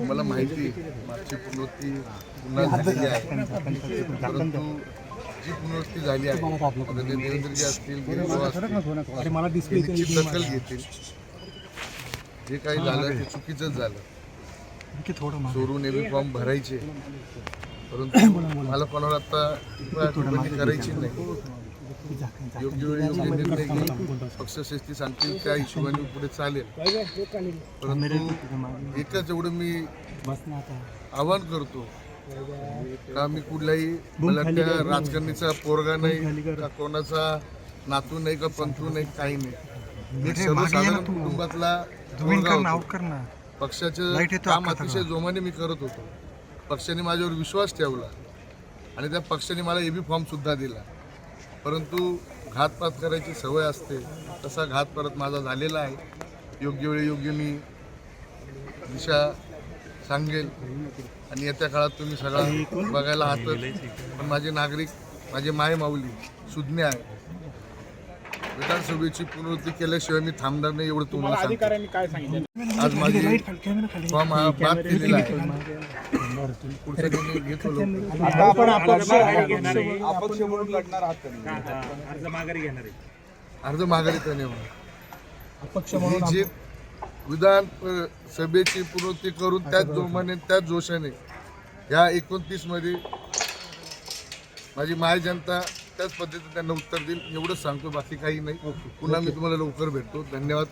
मला माहिती मागची पुनर्वृत्ती पुन्हा झालेली आहे, परंतु जी पुनर्वृत्ती झाली आहे देवेंद्रजी असतील निश्चित दखल घेतील. जे काही झालं ते चुकीचंच झालं. चोरून एबी फॉर्म भरायचे, परंतु मला कोणाला आता करायची नाही. योग्य वेळी योग्य निर्णय घेईल. पक्षश्रेष्ठी सांगतील त्या हिशोबाने पुढे चालेल. परंतु एकच एवढं मी आवाहन करतो का मी कुठल्याही मला त्या राजकारणीचा पोरगा नाही का कोणाचा नातू नाही का पंतू नाही, काही नाही. एक सर्वसाधारण कुटुंबातला पक्षाचं काम अतिशय जोमाने मी करत होतो. पक्षाने माझ्यावर विश्वास ठेवला आणि त्या पक्षाने मला एबी फॉर्म सुद्धा दिला. परंतु घातपात करायची सवय असते, तसा घात परत माझा झालेला आहे. योग्य वेळी योग्य मी दिशा सांगेल आणि येत्या काळात तुम्ही सगळा बघायला आहातच. पण माझे नागरिक, माझे माय माऊली सुज्ञ आहे. विधानसभेची पुनर्वृत्ती केल्याशिवाय मी थांबणार नाही, एवढं तुम्हाला सांगतो. आज माझी फॉर्म हा बाद केलेला आहे. पुढचा निर्णय घेतो. अर्ज माघारी तर नाही होणार. जी विधान सभेची पुनर्वृत्ती करून त्याच जोमाने त्याच जोशाने ह्या 29 मध्ये माझी माय जनता त्याच पद्धतीने त्यांना उत्तर देईल, एवढंच सांगतो. बाकी काही नाही. पुन्हा मी तुम्हाला लवकर भेटतो. धन्यवाद.